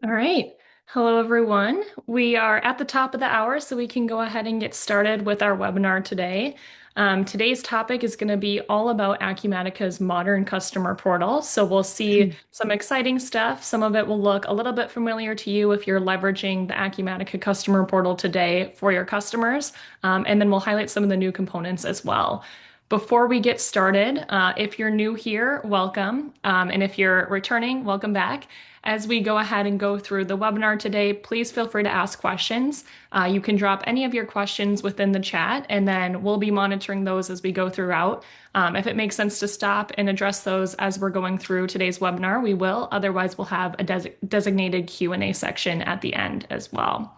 All right. Hello, everyone. We are at the top of the hour, so we can go ahead and get started with our webinar today. Today's topic is going to be all about Acumatica's modern customer portal. So we'll see some exciting stuff. Some of it will look a little bit familiar to you if you're leveraging the Acumatica customer portal today for your customers. And then we'll highlight some of the new components as well. Before we get started, if you're new here, welcome. And if you're returning, welcome back. As we go ahead and go through the webinar today, please feel free to ask questions. You can drop any of your questions within the chat, and then we'll be monitoring those as we go throughout. If it makes sense to stop and address those as we're going through today's webinar, we will. Otherwise, we'll have a designated Q&A section at the end as well.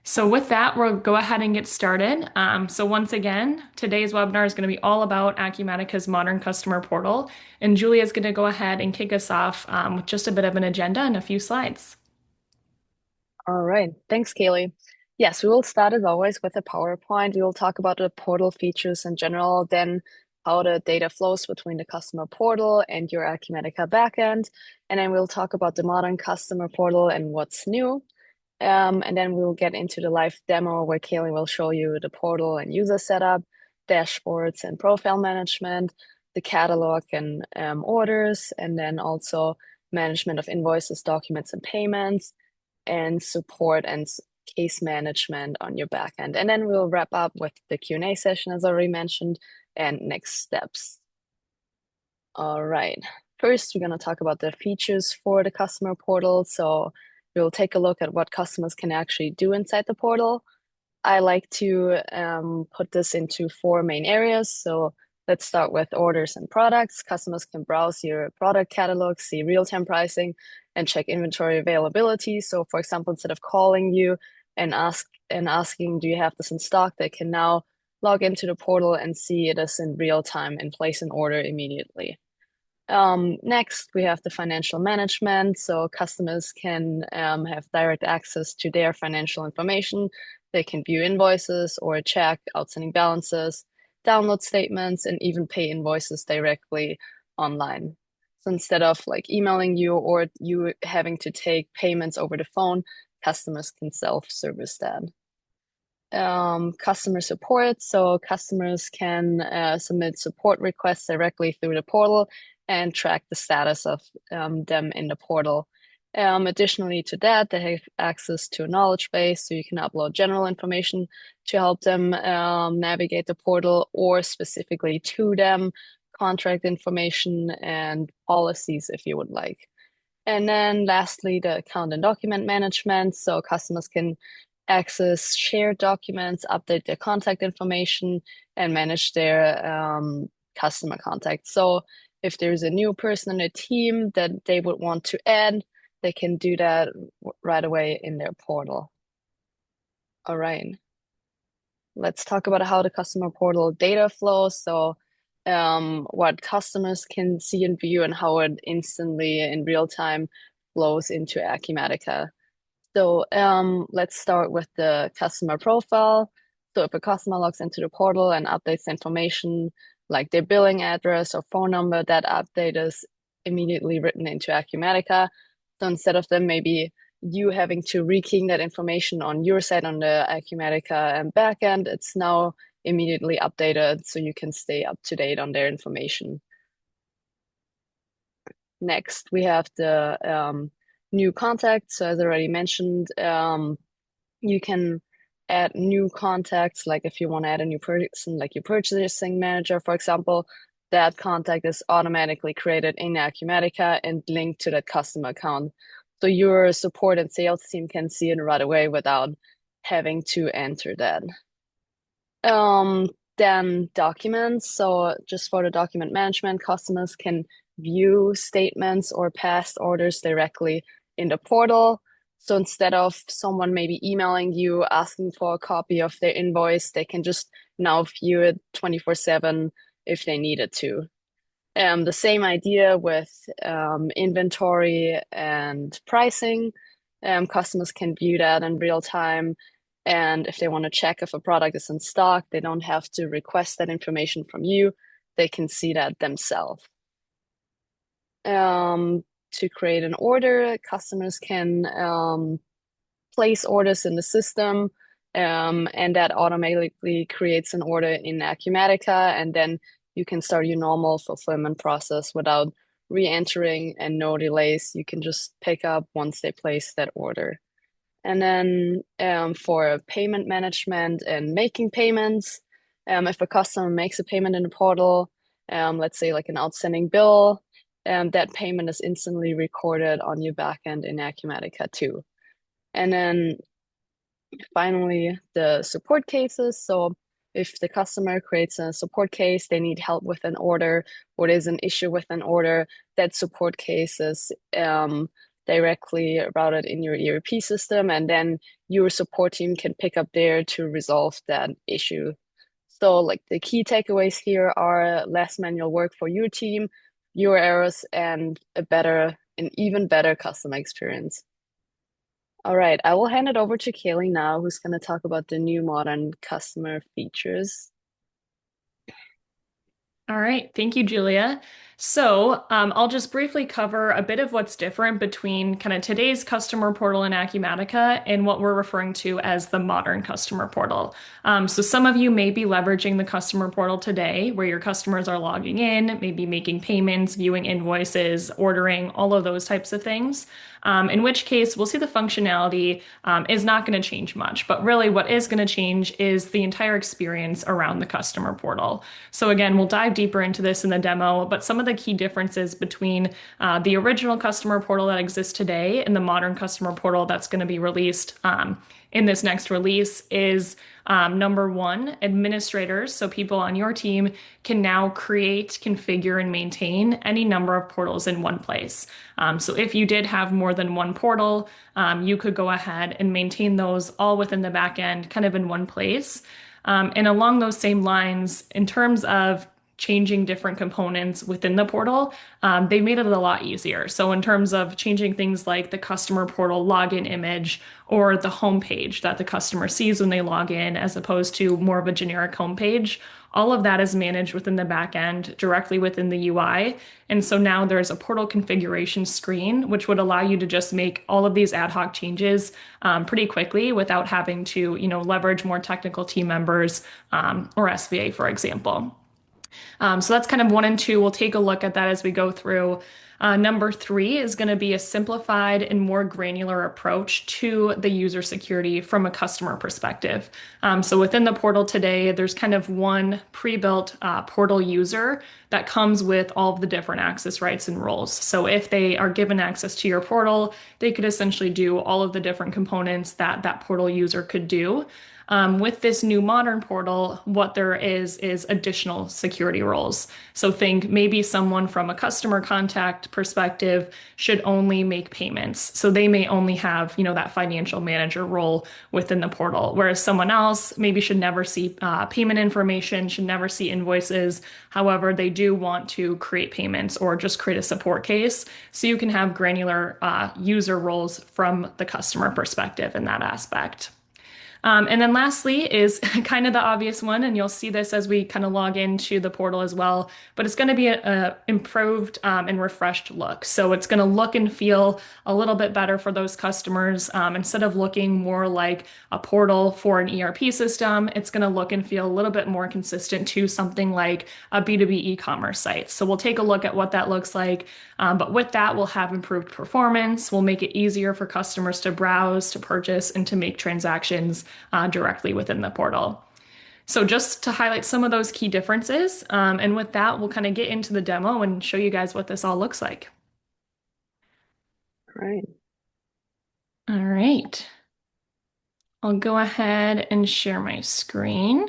So with that, we'll go ahead and get started. So once again, today's webinar is going to be all about Acumatica's modern customer portal. And Julia is going to go ahead and kick us off with just a bit of an agenda and a few slides. All right. Thanks, Kaylee. Yes, we will start as always with a PowerPoint. We will talk about the portal features in general, then how the data flows between the customer portal and your Acumatica backend. And then we'll talk about the modern customer portal and what's new. And then we'll get into the live demo where Kaylee will show you the portal and user setup, dashboards and profile management, the catalog and orders, and then also management of invoices, documents, and payments and support and case management on your backend. And then we'll wrap up with the Q&A session, as already mentioned, and next steps. All right. First, we're going to talk about the features for the customer portal. So we'll take a look at what customers can actually do inside the portal. I like to put this into four main areas. So let's start with orders and products. Customers can browse your product catalog, see real-time pricing, and check inventory availability. So for example, instead of calling you and asking, do you have this in stock, they can now log into the portal and see it is in real time and place an order immediately. Next, we have the financial management. So customers can have direct access to their financial information. They can view invoices or check outstanding balances, download statements, and even pay invoices directly online. So instead of like emailing you or you having to take payments over the phone, customers can self-service that. Customer support. So customers can submit support requests directly through the portal and track the status of them in the portal. Additionally to that, they have access to a knowledge base, so you can upload general information to help them navigate the portal or specifically to them, contract information and policies if you would like. And then lastly, the account and document management. So customers can access shared documents, update their contact information, and manage their customer contacts. So if there's a new person in a team that they would want to add, they can do that right away in their portal. All right. Let's talk about how the customer portal data flows. So what customers can see and view and how it instantly in real time flows into Acumatica. So let's start with the customer profile. So if a customer logs into the portal and updates information like their billing address or phone number, that update is immediately written into Acumatica. So instead of them maybe you having to rekeying that information on your side on the Acumatica backend, it's now immediately updated so you can stay up to date on their information. Next, we have the new contacts. So as I already mentioned, you can add new contacts, like if you want to add a new person, like your purchasing manager, for example, that contact is automatically created in Acumatica and linked to that customer account. So your support and sales team can see it right away without having to enter that. Then documents. So just for the document management, customers can view statements or past orders directly in the portal. So instead of someone maybe emailing you asking for a copy of their invoice, they can just now view it 24/7 if they needed to. The same idea with inventory and pricing. Customers can view that in real time. And if they want to check if a product is in stock, they don't have to request that information from you. They can see that themselves. to create an order. Customers can place orders in the system, and that automatically creates an order in Acumatica, and then you can start your normal fulfillment process without re-entering and no delays. You can just pick up once they place that order. And then for payment management and making payments, if a customer makes a payment in the portal, let's say like an outstanding bill, that payment is instantly recorded on your backend in Acumatica too. And then finally, the support cases. So if the customer creates a support case, they need help with an order, or there's an issue with an order, that support case is directly routed in your ERP system, and then your support team can pick up there to resolve that issue. So like the key takeaways here are less manual work for your team, fewer errors, and an even better customer experience. All right, I will hand it over to Kaylee now, who's going to talk about the new modern customer features. All right, thank you, Julia. I'll just briefly cover a bit of what's different between kind of today's customer portal in Acumatica and what we're referring to as the modern customer portal. Some of you may be leveraging the customer portal today, where your customers are logging in, maybe making payments, viewing invoices, ordering, all of those types of things. In which case, we'll see the functionality is not going to change much, but really what is going to change is the entire experience around the customer portal. So again, we'll dive deeper into this in the demo, but some of the key differences between the original customer portal that exists today and the modern customer portal that's going to be released in this next release is number one, administrators, so people on your team can now create, configure, and maintain any number of portals in one place. So if you did have more than one portal, you could go ahead and maintain those all within the back end, kind of in one place. And along those same lines, in terms of changing different components within the portal, they made it a lot easier. So in terms of changing things like the customer portal login image or the homepage that the customer sees when they log in, as opposed to more of a generic homepage, all of that is managed within the back end directly within the UI. And so now there's a portal configuration screen, which would allow you to just make all of these ad hoc changes pretty quickly without having to, leverage more technical team members or SVA, for example. So that's kind of one and two. We'll take a look at that as we go through. Number three is going to be a simplified and more granular approach to the user security from a customer perspective. So within the portal today, there's kind of one pre-built portal user that comes with all of the different access rights and roles. So if they are given access to your portal, they could essentially do all of the different components that that portal user could do. With this new modern portal, what there is additional security roles. So think maybe someone from a customer contact perspective should only make payments. So they may only have, that financial manager role within the portal, whereas someone else maybe should never see payment information, should never see invoices. However, they do want to create payments or just create a support case. So you can have granular user roles from the customer perspective in that aspect. And then lastly is kind of the obvious one, and you'll see this as we kind of log into the portal as well, but it's going to be a improved and refreshed look. So it's going to look and feel a little bit better for those customers. Instead of looking more like a portal for an ERP system, it's going to look and feel a little bit more consistent to something like a B2B e-commerce site. So we'll take a look at what that looks like. But with that, we'll have improved performance. We'll make it easier for customers to browse, to purchase, and to make transactions directly within the portal. So just to highlight some of those key differences, and with that, we'll kind of get into the demo and show you guys what this all looks like. All right. All right. I'll go ahead and share my screen.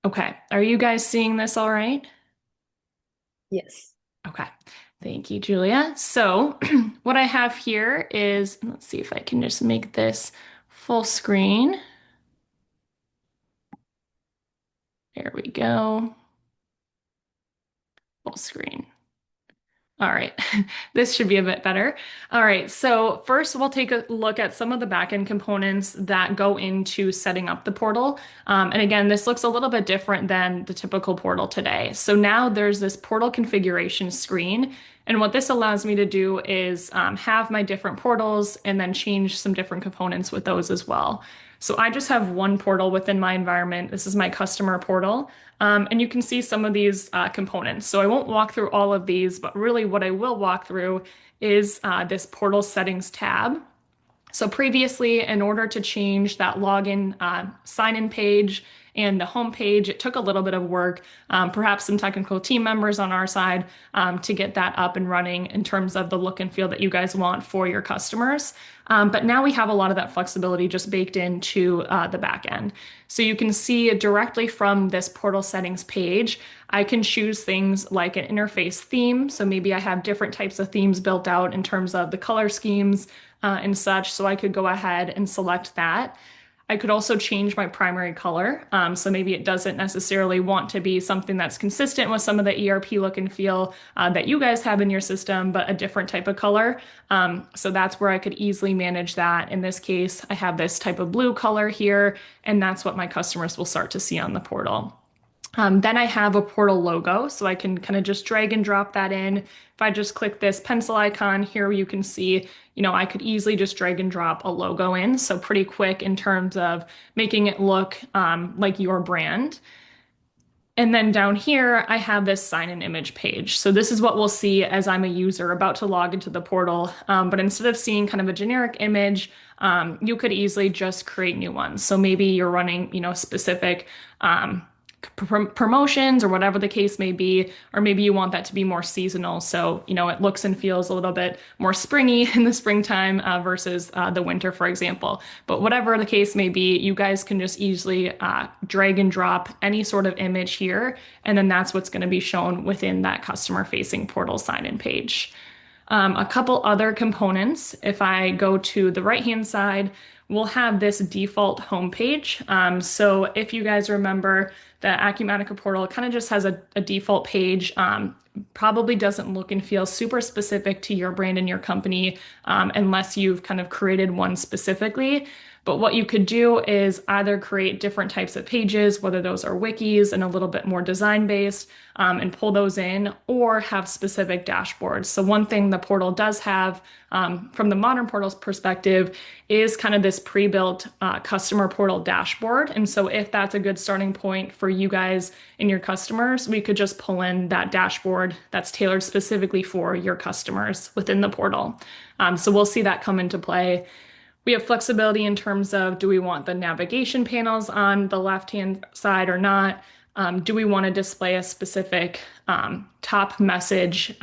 Okay, are you guys seeing this all right? Yes. Okay, thank you, Julia. So what I have here is, let's see if I can just make this full screen. There we go. Full screen. All right, this should be a bit better. All right, so first we'll take a look at some of the backend components that go into setting up the portal. And again, this looks a little bit different than the typical portal today. So now there's this portal configuration screen. And what this allows me to do is have my different portals and then change some different components with those as well. So I just have one portal within my environment. This is my customer portal. And you can see some of these components. So I won't walk through all of these, but really what I will walk through is this portal settings tab. So previously, in order to change that login sign-in page and the home page, it took a little bit of work, perhaps some technical team members on our side to get that up and running in terms of the look and feel that you guys want for your customers. But now we have a lot of that flexibility just baked into the back end. So you can see directly from this portal settings page, I can choose things like an interface theme. So maybe I have different types of themes built out in terms of the color schemes and such. So I could go ahead and select that. I could also change my primary color. So maybe it doesn't necessarily want to be something that's consistent with some of the ERP look and feel that you guys have in your system, but a different type of color. So that's where I could easily manage that. In this case, I have this type of blue color here, and that's what my customers will start to see on the portal. Then I have a portal logo, so I can kind of just drag and drop that in. If I just click this pencil icon here, you can see, I could easily just drag and drop a logo in. So pretty quick in terms of making it look like your brand. And then down here, I have this sign in image page. So this is what we'll see as I'm a user about to log into the portal. But instead of seeing kind of a generic image, you could easily just create new ones. So maybe you're running, specific promotions or whatever the case may be, or maybe you want that to be more seasonal. So, it looks and feels a little bit more springy in the springtime versus the winter, for example. But whatever the case may be, you guys can just easily drag and drop any sort of image here. And then that's what's going to be shown within that customer facing portal sign-in page. A couple other components, if I go to the right-hand side, we'll have this default homepage. So if you guys remember, the Acumatica portal kind of just has a default page. Probably doesn't look and feel super specific to your brand and your company unless you've kind of created one specifically. But what you could do is either create different types of pages, whether those are wikis and a little bit more design based, and pull those in, or have specific dashboards. So one thing the portal does have from the modern portal's perspective is kind of this pre-built customer portal dashboard. And so if that's a good starting point for you guys and your customers, we could just pull in that dashboard that's tailored specifically for your customers within the portal. So we'll see that come into play. We have flexibility in terms of, do we want the navigation panels on the left-hand side or not? Do we want to display a specific top message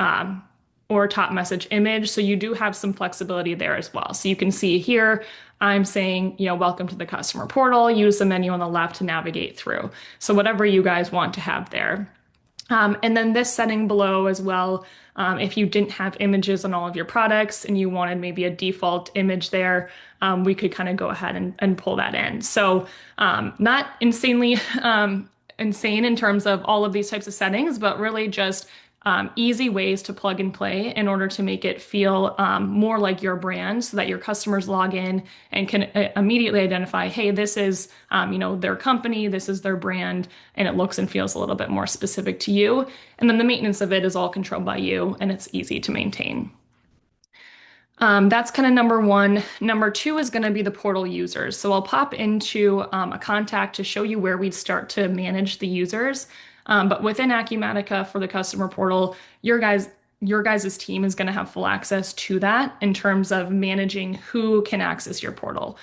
or top message image? So you do have some flexibility there as well. So you can see here, I'm saying, welcome to the customer portal, use the menu on the left to navigate through. So whatever you guys want to have there. And then this setting below as well, if you didn't have images on all of your products and you wanted maybe a default image there, we could kind of go ahead and pull that in. So not insanely insane in terms of all of these types of settings, but really just easy ways to plug and play in order to make it feel more like your brand so that your customers log in and can immediately identify, hey, this is their company, this is their brand, and it looks and feels a little bit more specific to you. And then the maintenance of it is all controlled by you and it's easy to maintain. That's kind of number one. Number two is going to be the portal users. So I'll pop into a contact to show you where we'd start to manage the users. But within Acumatica for the customer portal, your guys' team is going to have full access to that in terms of managing who can access your portal.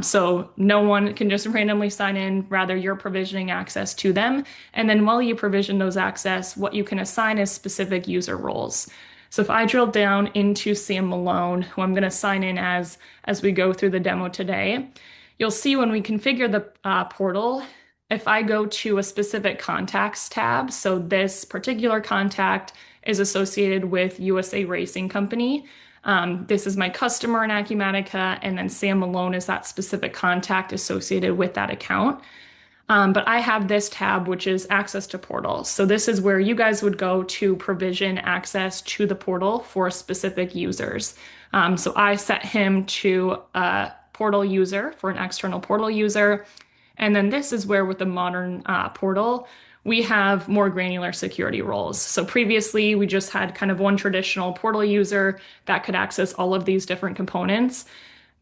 So no one can just randomly sign in, rather you're provisioning access to them. And then while you provision those access, what you can assign is specific user roles. So if I drill down into Sam Malone, who I'm going to sign in as we go through the demo today, you'll see when we configure the portal, if I go to a specific contacts tab, so this particular contact is associated with USA Racing Company. This is my customer in Acumatica, and then Sam Malone is that specific contact associated with that account. But I have this tab, which is access to portal. So this is where you guys would go to provision access to the portal for specific users. So I set him to a portal user for an external portal user. And then this is where with the modern portal, we have more granular security roles. So previously, we just had kind of one traditional portal user that could access all of these different components.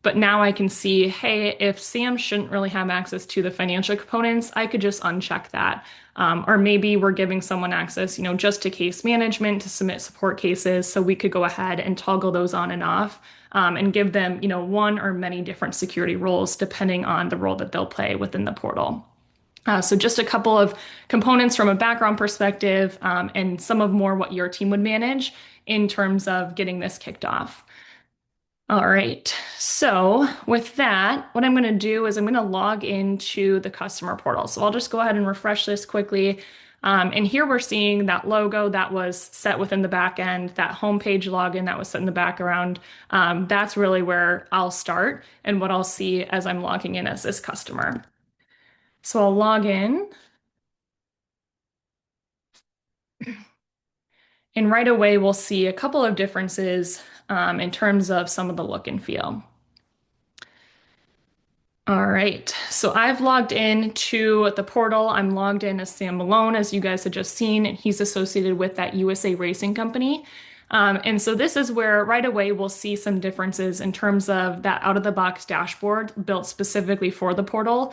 But now I can see, hey, if Sam shouldn't really have access to the financial components, I could just uncheck that. Or maybe we're giving someone access, just to case management to submit support cases. So we could go ahead and toggle those on and off, and give them, one or many different security roles depending on the role that they'll play within the portal. So just a couple of components from a background perspective, and some of more what your team would manage in terms of getting this kicked off. All right. So with that, what I'm going to do is I'm going to log into the customer portal. So I'll just go ahead and refresh this quickly. And here we're seeing that logo that was set within the back end, that homepage login that was set in the background. That's really where I'll start and what I'll see as I'm logging in as this customer. So I'll log in, and right away we'll see a couple of differences in terms of some of the look and feel. All right, so I've logged in to the portal. I'm logged in as Sam Malone, as you guys had just seen, and he's associated with that USA Racing Company. And so this is where right away we'll see some differences in terms of that out-of-the-box dashboard built specifically for the portal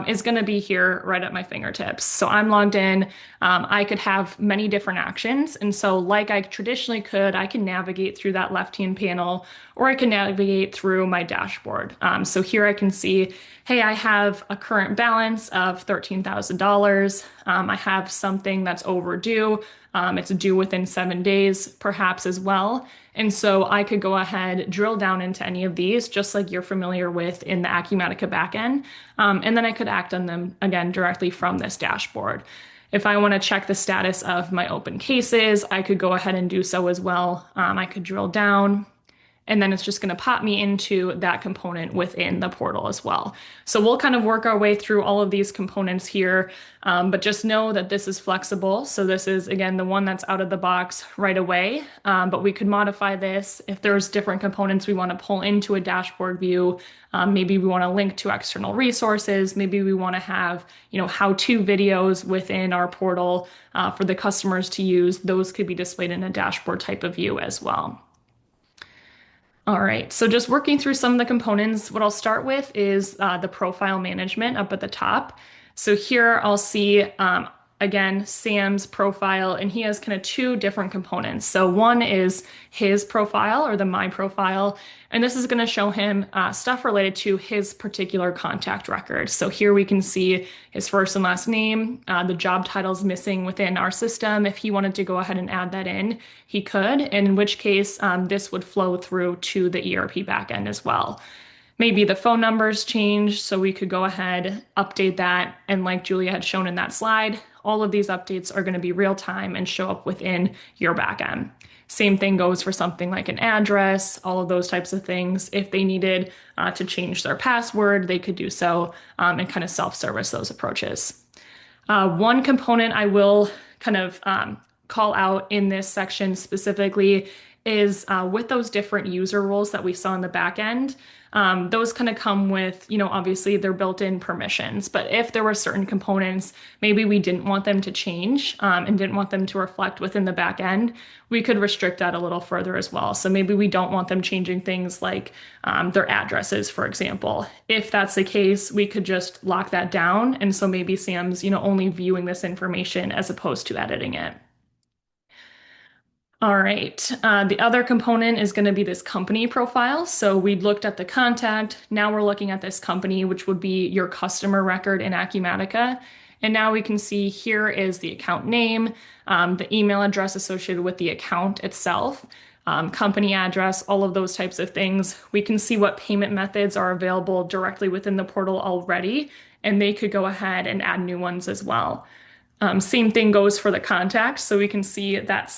is going to be here right at my fingertips. So I'm logged in. I could have many different actions. And so like I traditionally could, I can navigate through that left-hand panel, or I can navigate through my dashboard. So here I can see, hey, I have a current balance of $13,000. I have something that's overdue. It's due within 7 days, perhaps as well. And so I could go ahead, drill down into any of these, just like you're familiar with in the Acumatica backend. And then I could act on them again directly from this dashboard. If I want to check the status of my open cases, I could go ahead and do so as well. I could drill down, and then it's just going to pop me into that component within the portal as well. So we'll kind of work our way through all of these components here, but just know that this is flexible. So this is, again, the one that's out of the box right away, but we could modify this if there's different components we want to pull into a dashboard view. Maybe we want to link to external resources. Maybe we want to have, how-to videos within our portal for the customers to use. Those could be displayed in a dashboard type of view as well. All right, so just working through some of the components, what I'll start with is the profile management up at the top. So here I'll see, again, Sam's profile, and he has kind of two different components. So one is his profile, or the My Profile, and this is going to show him stuff related to his particular contact record. So here we can see his first and last name, the job title's missing within our system. If he wanted to go ahead and add that in, he could, and in which case this would flow through to the ERP backend as well. Maybe the phone numbers changed, so we could go ahead, update that, and like Julia had shown in that slide, all of these updates are going to be real time and show up within your backend. Same thing goes for something like an address, all of those types of things. If they needed to change their password, they could do so and kind of self-service those approaches. One component I will kind of call out in this section specifically is with those different user roles that we saw in the back end. Those kind of come with, obviously they're built-in permissions, but if there were certain components, maybe we didn't want them to change and didn't want them to reflect within the back end, we could restrict that a little further as well. So maybe we don't want them changing things like their addresses, for example. If that's the case, we could just lock that down. And so maybe Sam's, only viewing this information as opposed to editing it. All right. The other component is going to be this company profile. So we looked at the contact. Now we're looking at this company, which would be your customer record in Acumatica. And now we can see here is the account name, the email address associated with the account itself, company address, all of those types of things. We can see what payment methods are available directly within the portal already, and they could go ahead and add new ones as well. Same thing goes for the contact. So we can see that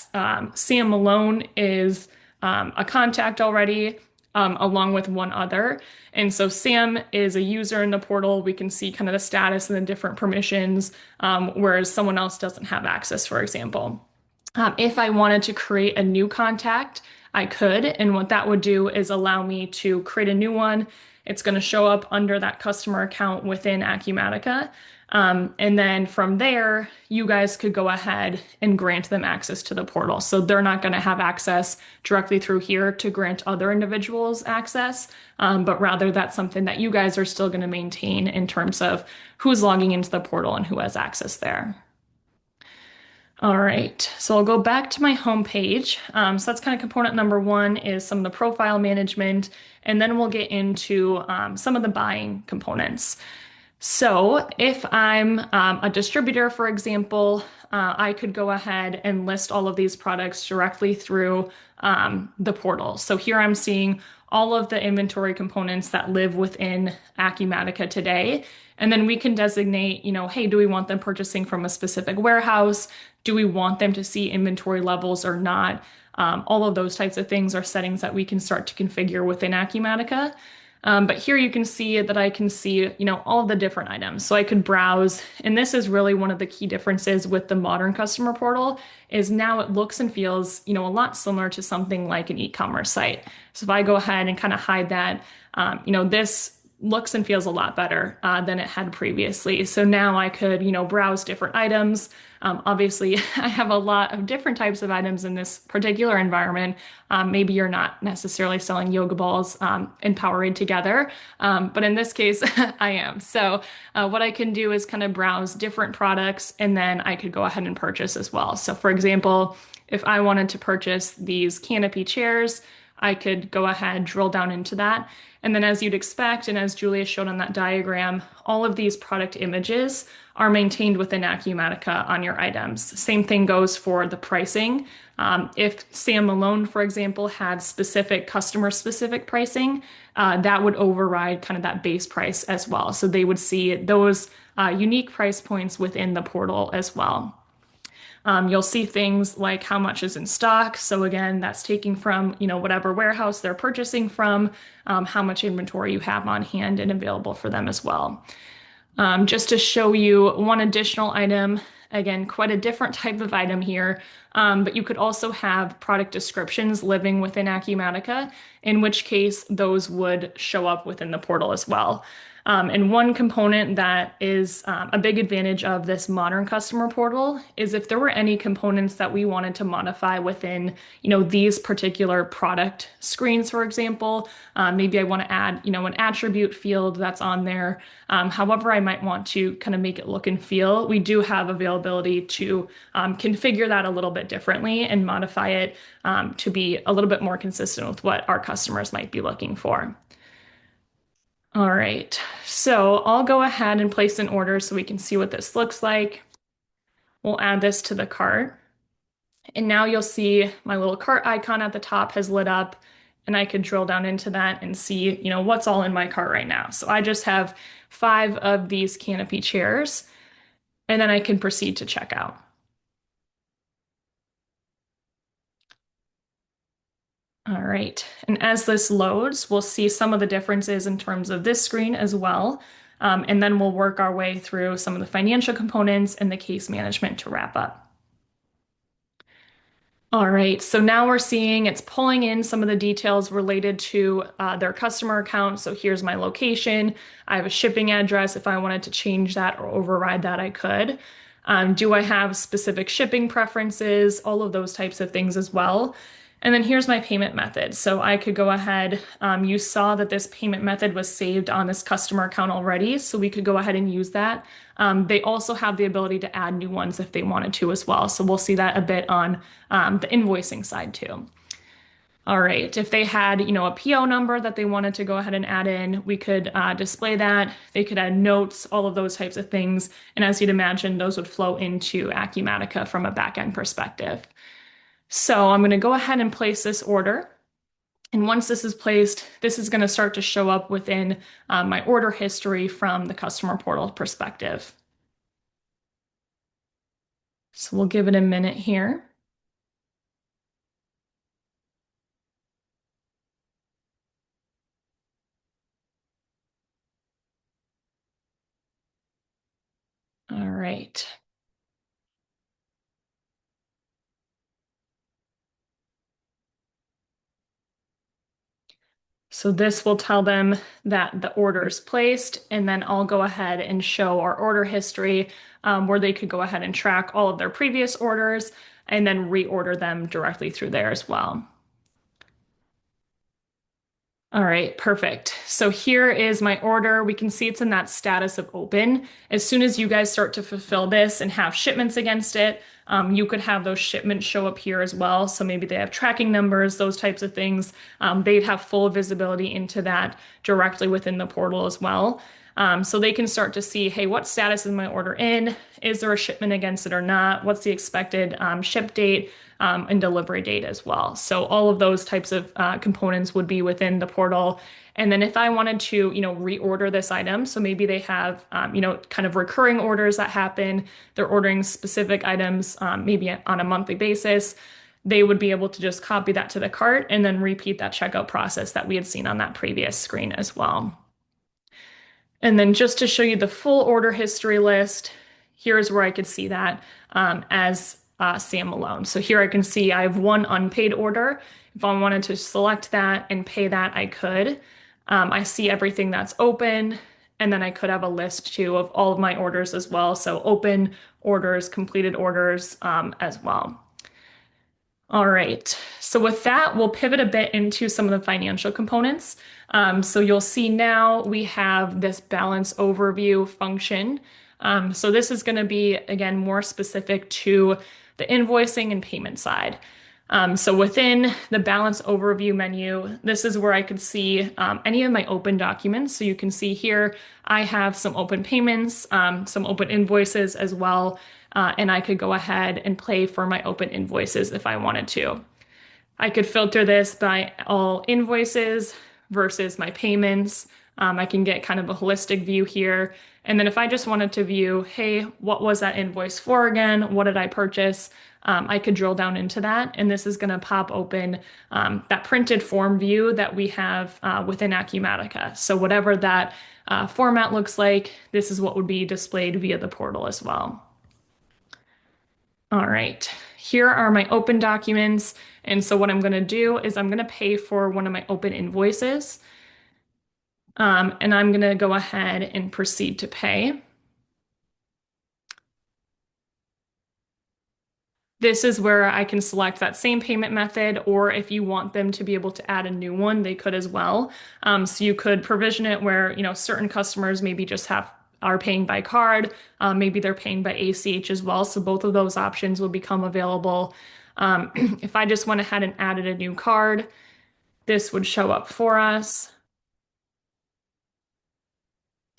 Sam Malone is a contact already. along with one other. And so Sam is a user in the portal. We can see kind of the status and the different permissions, whereas someone else doesn't have access, for example. If I wanted to create a new contact, I could. And what that would do is allow me to create a new one. It's going to show up under that customer account within Acumatica. And then from there, you guys could go ahead and grant them access to the portal. So they're not going to have access directly through here to grant other individuals access, but rather that's something that you guys are still going to maintain in terms of who's logging into the portal and who has access there. All right, so I'll go back to my home page. So that's kind of component number one is some of the profile management, and then we'll get into some of the buying components. So if I'm a distributor, for example, I could go ahead and list all of these products directly through the portal. So here I'm seeing all of the inventory components that live within Acumatica today. And then we can designate, hey, do we want them purchasing from a specific warehouse? Do we want them to see inventory levels or not? All of those types of things are settings that we can start to configure within Acumatica. But here you can see that I can see, all of the different items. So I could browse, and this is really one of the key differences with the modern customer portal is now it looks and feels, a lot similar to something like an e-commerce site. So if I go ahead and kind of hide that, this looks and feels a lot better than it had previously. So now I could, browse different items. Obviously, I have a lot of different types of items in this particular environment. Maybe you're not necessarily selling yoga balls and Powerade together, but in this case, I am. So what I can do is kind of browse different products, and then I could go ahead and purchase as well. So for example, if I wanted to purchase these canopy chairs, I could go ahead, drill down into that. And then as you'd expect, and as Julia showed on that diagram, all of these product images are maintained within Acumatica on your items. Same thing goes for the pricing. If Sam Malone, for example, had specific customer-specific pricing, that would override kind of that base price as well. So they would see those unique price points within the portal as well. You'll see things like how much is in stock. So again, that's taking from, whatever warehouse they're purchasing from, how much inventory you have on hand and available for them as well. Just to show you one additional item, again, quite a different type of item here, but you could also have product descriptions living within Acumatica, in which case those would show up within the portal as well. And one component that is a big advantage of this modern customer portal is if there were any components that we wanted to modify within, these particular product screens, for example, maybe I want to add, an attribute field that's on there. However, I might want to kind of make it look and feel. We do have availability to configure that a little bit differently and modify it to be a little bit more consistent with what our customers might be looking for. All right, so I'll go ahead and place an order so we can see what this looks like. We'll add this to the cart. And now you'll see my little cart icon at the top has lit up, and I could drill down into that and see, what's all in my cart right now. So I just have 5 of these canopy chairs, and then I can proceed to checkout. All right, and as this loads, we'll see some of the differences in terms of this screen as well. And then we'll work our way through some of the financial components and the case management to wrap up. All right, so now we're seeing it's pulling in some of the details related to their customer account. So here's my location. I have a shipping address. If I wanted to change that or override that, I could. Do I have specific shipping preferences? All of those types of things as well. And then here's my payment method. So I could go ahead. You saw that this payment method was saved on this customer account already, so we could go ahead and use that. They also have the ability to add new ones if they wanted to as well. So we'll see that a bit on the invoicing side too. All right, if they had, a PO number that they wanted to go ahead and add in, we could display that. They could add notes, all of those types of things. And as you'd imagine, those would flow into Acumatica from a backend perspective. So I'm going to go ahead and place this order. And once this is placed, this is going to start to show up within my order history from the customer portal perspective. So we'll give it a minute here. right. So this will tell them that the order is placed, and then I'll go ahead and show our order history, where they could go ahead and track all of their previous orders and then reorder them directly through there as well. All right, perfect. So here is my order. We can see it's in that status of open. As soon as you guys start to fulfill this and have shipments against it, you could have those shipments show up here as well. So maybe they have tracking numbers, those types of things. They'd have full visibility into that directly within the portal as well. So they can start to see, hey, what status is my order in? Is there a shipment against it or not? What's the expected ship date? And delivery date as well. So all of those types of components would be within the portal. And then if I wanted to, reorder this item, so maybe they have, kind of recurring orders that happen, they're ordering specific items, maybe on a monthly basis, they would be able to just copy that to the cart and then repeat that checkout process that we had seen on that previous screen as well. And then just to show you the full order history list, here's where I could see that as Sam Malone. So here I can see I have one unpaid order. If I wanted to select that and pay that, I could. I see everything that's open, and then I could have a list too of all of my orders as well. So open orders, completed orders as well. All right. So with that, we'll pivot a bit into some of the financial components. So you'll see now we have this balance overview function. So this is going to be, again, more specific to the invoicing and payment side. So within the balance overview menu, this is where I could see any of my open documents. So you can see here, I have some open payments, some open invoices as well. And I could go ahead and play for my open invoices if I wanted to. I could filter this by all invoices versus my payments. I can get kind of a holistic view here. And then if I just wanted to view, hey, what was that invoice for again? What did I purchase? I could drill down into that. And this is going to pop open that printed form view that we have within Acumatica. So whatever that format looks like, this is what would be displayed via the portal as well. All right, here are my open documents. And so what I'm going to do is I'm going to pay for one of my open invoices. And I'm going to go ahead and proceed to pay. This is where I can select that same payment method, or if you want them to be able to add a new one, they could as well. So you could provision it where, certain customers maybe just are paying by card. Maybe they're paying by ACH as well. So both of those options will become available. If I just went ahead and added a new card, this would show up for us.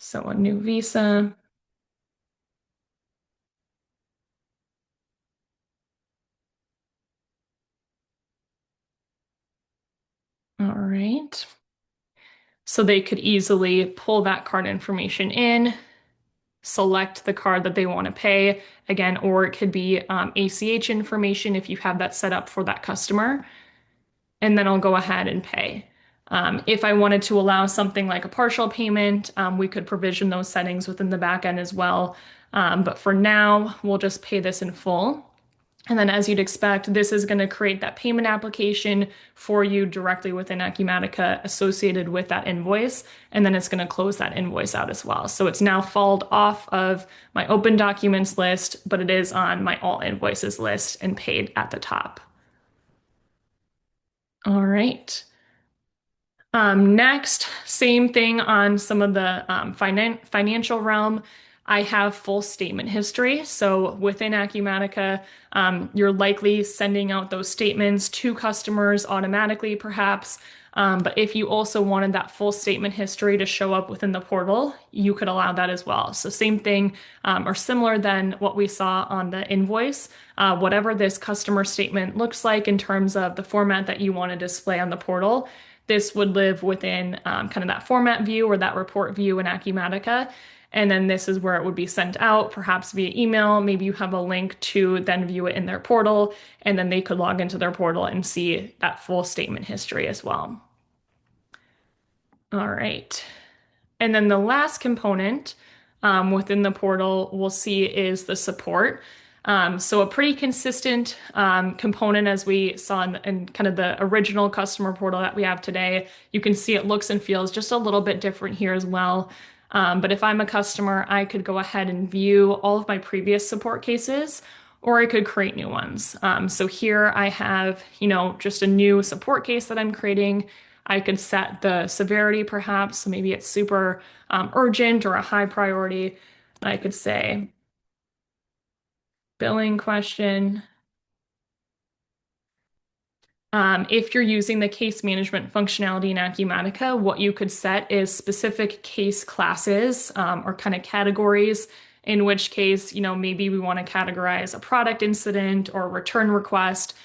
So a new Visa. All right. So they could easily pull that card information in, select the card that they want to pay again, or it could be ACH information if you have that set up for that customer. And then I'll go ahead and pay. If I wanted to allow something like a partial payment, we could provision those settings within the backend as well. But for now, we'll just pay this in full. And then as you'd expect, this is going to create that payment application for you directly within Acumatica associated with that invoice. And then it's going to close that invoice out as well. So it's now falled off of my open documents list, but it is on my all invoices list and paid at the top. All right. Next, same thing on some of the financial realm. I have full statement history. So within Acumatica, you're likely sending out those statements to customers automatically, perhaps. But if you also wanted that full statement history to show up within the portal, you could allow that as well. So same thing, or similar than what we saw on the invoice. Whatever this customer statement looks like in terms of the format that you want to display on the portal, this would live within kind of that format view or that report view in Acumatica. And then this is where it would be sent out, perhaps via email. Maybe you have a link to then view it in their portal, and then they could log into their portal and see that full statement history as well. All right. And then the last component within the portal we'll see is the support. So a pretty consistent component as we saw in kind of the original customer portal that we have today. You can see it looks and feels just a little bit different here as well. But if I'm a customer, I could go ahead and view all of my previous support cases, or I could create new ones. So here I have, just a new support case that I'm creating. I could set the severity perhaps, so maybe it's super urgent or a high priority. I could say billing question. If you're using the case management functionality in Acumatica, what you could set is specific case classes or kind of categories, in which case, maybe we want to categorize a product incident or return request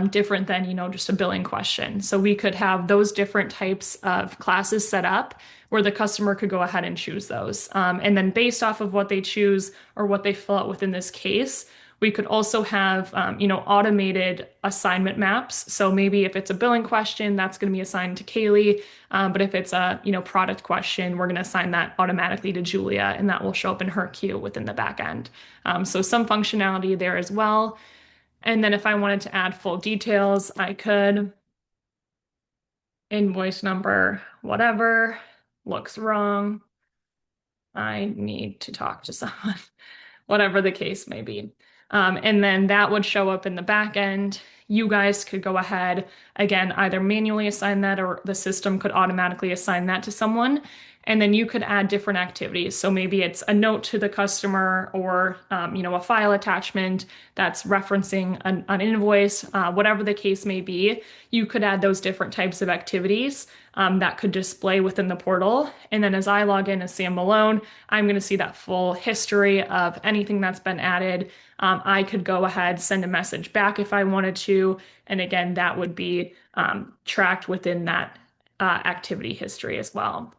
different than, just a billing question. So we could have those different types of classes set up where the customer could go ahead and choose those. And then based off of what they choose or what they fill out within this case, we could also have, automated assignment maps. So maybe if it's a billing question, that's going to be assigned to Kaylee. But if it's a, product question, we're going to assign that automatically to Julia, and that will show up in her queue within the back end. So some functionality there as well. And then if I wanted to add full details, I could invoice number, whatever, looks wrong. I need to talk to someone. Whatever the case may be. And then that would show up in the back end. You guys could go ahead, again, either manually assign that or the system could automatically assign that to someone. And then you could add different activities. So maybe it's a note to the customer or, a file attachment that's referencing an invoice, whatever the case may be. You could add those different types of activities that could display within the portal. And then as I log in as Sam Malone, I'm going to see that full history of anything that's been added. I could go ahead, send a message back if I wanted to. And again, that would be tracked within that activity history as well.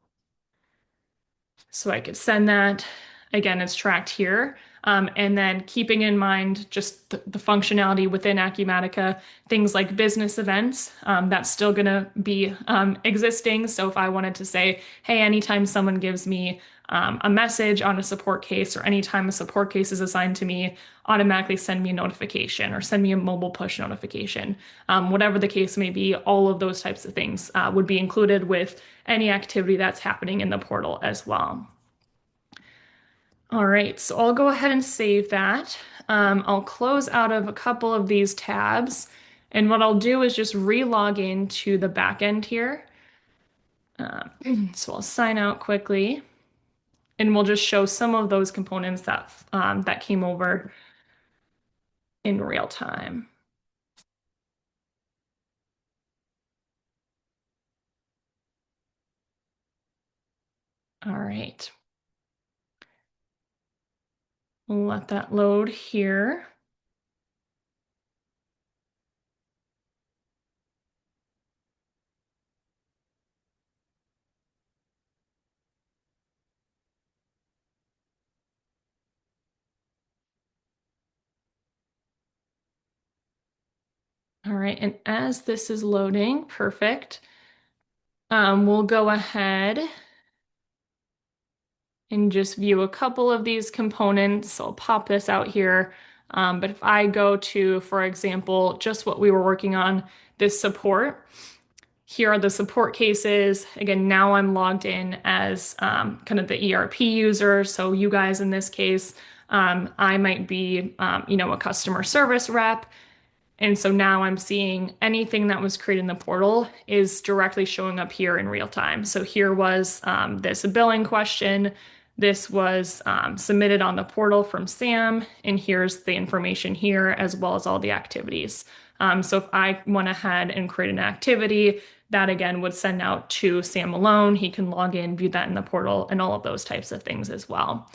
So I could send that. Again, it's tracked here. And then keeping in mind just the functionality within Acumatica, things like business events, that's still going to be existing. So if I wanted to say, hey, anytime someone gives me a message on a support case or anytime a support case is assigned to me, automatically send me a notification or send me a mobile push notification. Whatever the case may be, all of those types of things would be included with any activity that's happening in the portal as well. All right, so I'll go ahead and save that. I'll close out of a couple of these tabs. And what I'll do is just re-log into the back end here. So I'll sign out quickly. And we'll just show some of those components that came over in real time. All right. We'll let that load here. All right, and as this is loading, perfect. We'll go ahead and just view a couple of these components. So I'll pop this out here. But if I go to, for example, just what we were working on, this support, here are the support cases. Again, now I'm logged in as kind of the ERP user. So you guys in this case, I might be, a customer service rep. And so now I'm seeing anything that was created in the portal is directly showing up here in real time. So here was this billing question. This was submitted on the portal from Sam, and here's the information here as well as all the activities. So if I went ahead and create an activity, that again would send out to Sam Malone. He can log in, view that in the portal, and all of those types of things as well.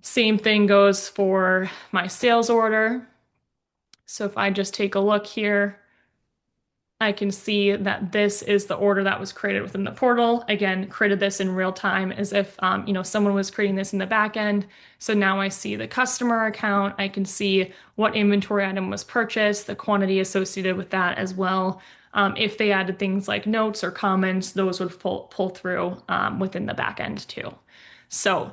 Same thing goes for my sales order. So if I just take a look here, I can see that this is the order that was created within the portal. Again, created this in real time as if, someone was creating this in the back end. So now I see the customer account. I can see what inventory item was purchased, the quantity associated with that as well. If they added things like notes or comments, those would pull through within the back end too. So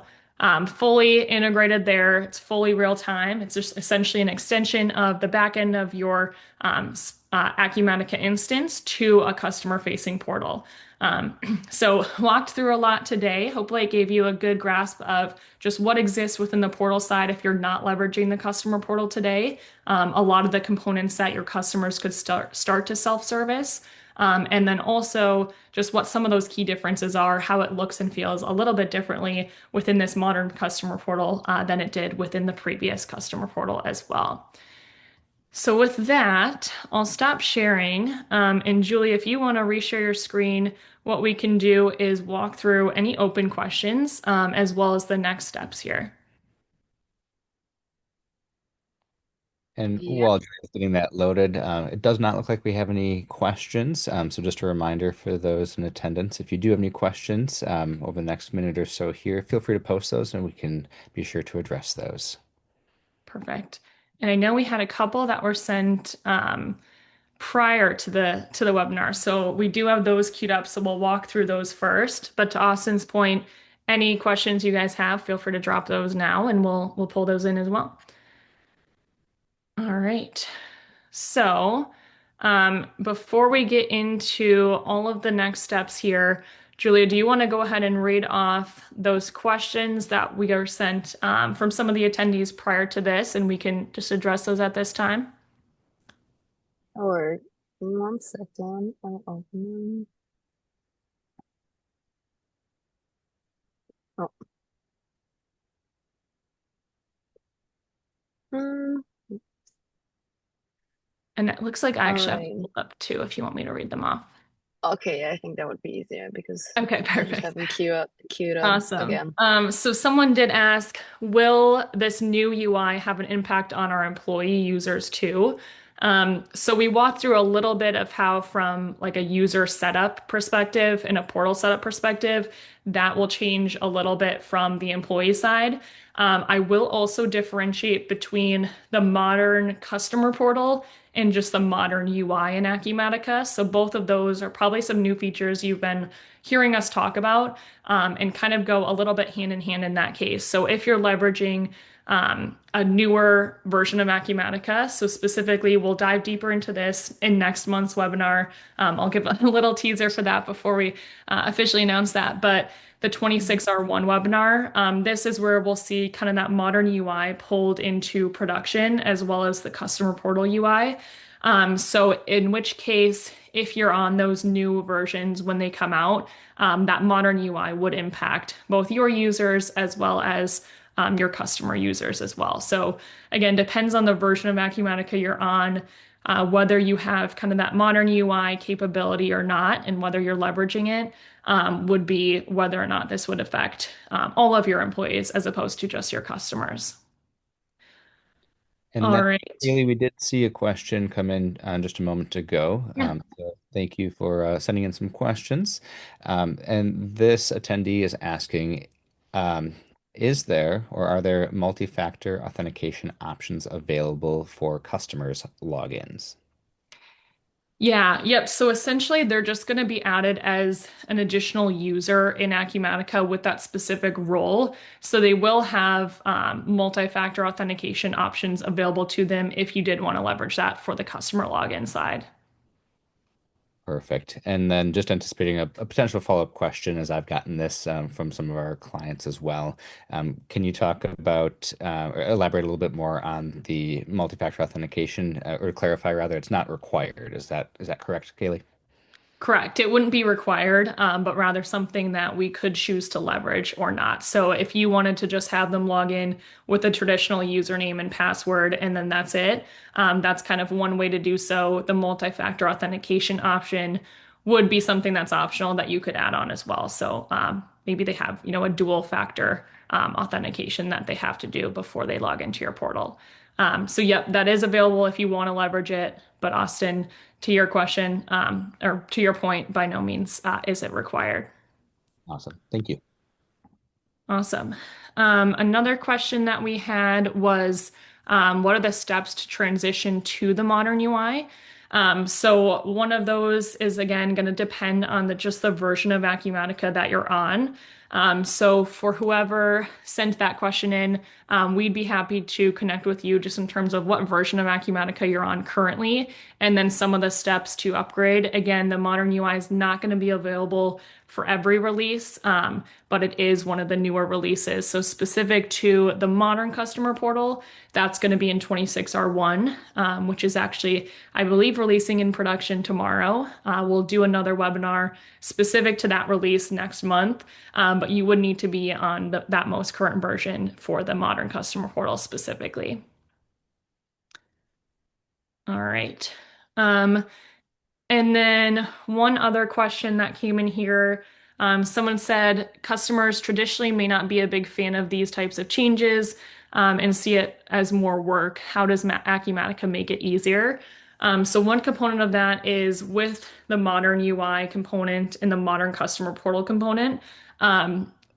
fully integrated there. It's fully real time. It's just essentially an extension of the back end of your Acumatica instance to a customer facing portal. Um, so walked through a lot today. Hopefully it gave you a good grasp of just what exists within the portal side if you're not leveraging the customer portal today. A lot of the components that your customers could start to self-service. And then also just what some of those key differences are, how it looks and feels a little bit differently within this modern customer portal than it did within the previous customer portal as well. So with that, I'll stop sharing. And Julie, if you want to reshare your screen, what we can do is walk through any open questions as well as the next steps here. And Yeah. while Jerry's getting that loaded, it does not look like we have any questions. So just a reminder for those in attendance, if you do have any questions over the next minute or so here, feel free to post those and we can be sure to address those. Perfect. And I know we had a couple that were sent prior to the webinar. So we do have those queued up, so we'll walk through those first. But to Austin's point, any questions you guys have, feel free to drop those now and we'll pull those in as well. All right. So, before we get into all of the next steps here, Julia, do you want to go ahead and read off those questions that we are sent from some of the attendees prior to this, and we can just address those at this time? Or 1 second. I'll open them. Oh. Hmm. And it looks like I All actually have them right. pulled up too, if you want me to read them off. Okay, I think that would be easier because Okay, I just have perfect. them queued up Awesome. again. So someone did ask, will this new UI have an impact on our employee users too? So we walked through a little bit of how from like a user setup perspective and a portal setup perspective, that will change a little bit from the employee side. I will also differentiate between the modern customer portal and just the modern UI in Acumatica. So both of those are probably some new features you've been hearing us talk about and kind of go a little bit hand in hand in that case. So if you're leveraging a newer version of Acumatica, so specifically, we'll dive deeper into this in next month's webinar. I'll give a little teaser for that before we officially announce that. But the Mhm. 26R1 webinar, this is where we'll see kind of that modern UI pulled into production as well as the customer portal UI. So in which case, if you're on those new versions when they come out, that modern UI would impact both your users as well as your customer users as well. So again, depends on the version of Acumatica you're on, whether you have kind of that modern UI capability or not, and whether you're leveraging it, would be whether or not this would affect all of your employees as opposed to just your customers. And All then, right. Haley, we did see a question come in just a moment ago. Yeah. So thank you for sending in some questions. And this attendee is asking, um, is there or are there multi-factor authentication options available for customers' logins? Yeah, yep. So essentially, they're just going to be added as an additional user in Acumatica with that specific role. So they will have multi-factor authentication options available to them if you did want to leverage that for the customer login side. Perfect. And then just anticipating a potential follow-up question as I've gotten this from some of our clients as well. Can you talk about or elaborate a little bit more on the multi-factor authentication or clarify rather, it's not required. Is that correct, Kaylee? Correct. It wouldn't be required, but rather something that we could choose to leverage or not. So if you wanted to just have them log in with a traditional username and password, and then that's it, that's kind of one way to do so. The multi-factor authentication option would be something that's optional that you could add on as well. So maybe they have, a dual factor authentication that they have to do before they log into your portal. So yep, that is available if you want to leverage it. But Austin, to your question, or to your point, by no means is it required. Awesome. Thank you. Awesome. Another question that we had was, what are the steps to transition to the modern UI? So one of those is again going to depend on just the version of Acumatica that you're on. So for whoever sent that question in, we'd be happy to connect with you just in terms of what version of Acumatica you're on currently, and then some of the steps to upgrade. Again, the modern UI is not going to be available for every release, but it is one of the newer releases. So specific to the modern customer portal, that's going to be in 26R1, which is actually, I believe, releasing in production tomorrow. We'll do another webinar specific to that release next month, but you would need to be on that most current version for the modern customer portal specifically. All right. Um, and then one other question that came in here. Someone said customers traditionally may not be a big fan of these types of changes and see it as more work. How does Acumatica make it easier? So one component of that is with the modern UI component and the modern customer portal component.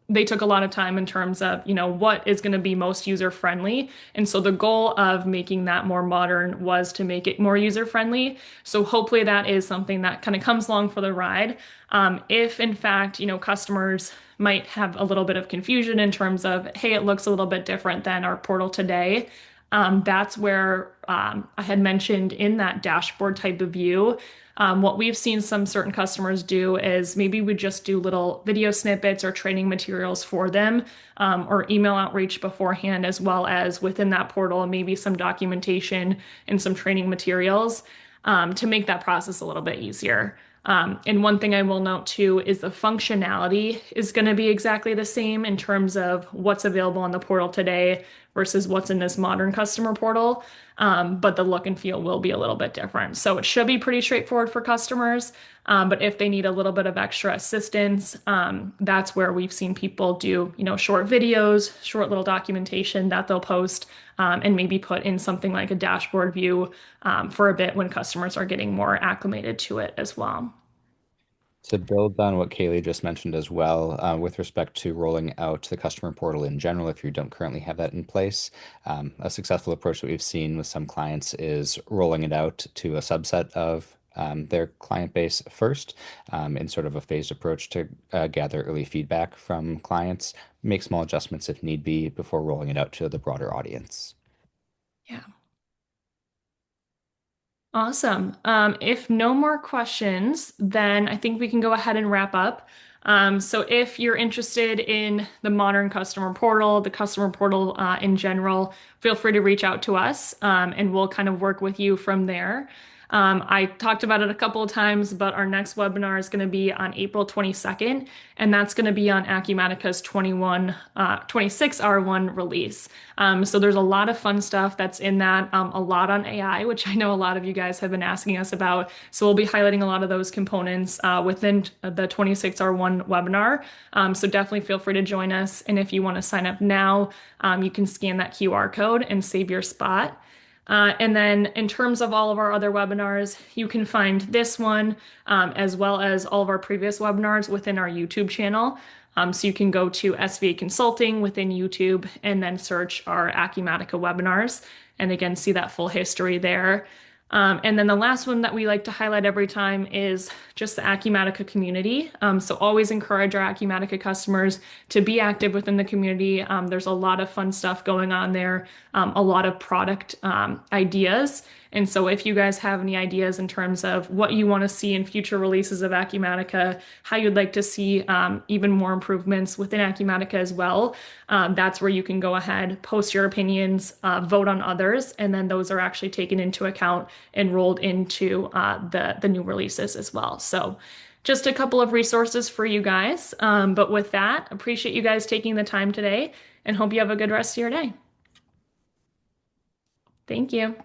They took a lot of time in terms of, what is going to be most user friendly. And so the goal of making that more modern was to make it more user friendly. So hopefully that is something that kind of comes along for the ride. If in fact, customers might have a little bit of confusion in terms of, hey, it looks a little bit different than our portal today. That's where I had mentioned in that dashboard type of view. What we've seen some certain customers do is maybe we just do little video snippets or training materials for them, or email outreach beforehand, as well as within that portal, maybe some documentation and some training materials to make that process a little bit easier. And one thing I will note too is the functionality is going to be exactly the same in terms of what's available on the portal today versus what's in this modern customer portal. But the look and feel will be a little bit different. So it should be pretty straightforward for customers. But if they need a little bit of extra assistance, that's where we've seen people do, short videos, short little documentation that they'll post, and maybe put in something like a dashboard view, for a bit when customers are getting more acclimated to it as well. To build on what Kaylee just mentioned as well, with respect to rolling out the customer portal in general, if you don't currently have that in place, a successful approach that we've seen with some clients is rolling it out to a subset of their client base first, in sort of a phased approach to gather early feedback from clients, make small adjustments if need be before rolling it out to the broader audience. Yeah. Awesome. If no more questions, then I think we can go ahead and wrap up. So if you're interested in the modern customer portal, the customer portal in general, feel free to reach out to us, and we'll kind of work with you from there. I talked about it a couple of times, but our next webinar is going to be on April 22nd, and that's going to be on Acumatica's 26R1 release. So there's a lot of fun stuff that's in that, a lot on AI, which I know a lot of you guys have been asking us about. So we'll be highlighting a lot of those components within the 26R1 webinar. So definitely feel free to join us. And if you want to sign up now, you can scan that QR code and save your spot. And then in terms of all of our other webinars, you can find this one, as well as all of our previous webinars within our YouTube channel. So you can go to SVA Consulting within YouTube and then search our Acumatica webinars, and again, see that full history there. And then the last one that we like to highlight every time is just the Acumatica community. So always encourage our Acumatica customers to be active within the community. There's a lot of fun stuff going on there, a lot of product ideas. And so if you guys have any ideas in terms of what you want to see in future releases of Acumatica, how you'd like to see even more improvements within Acumatica as well, that's where you can go ahead, post your opinions, vote on others, and then those are actually taken into account and rolled into the new releases as well. So just a couple of resources for you guys. But with that, appreciate you guys taking the time today and hope you have a good rest of your day. Thank you.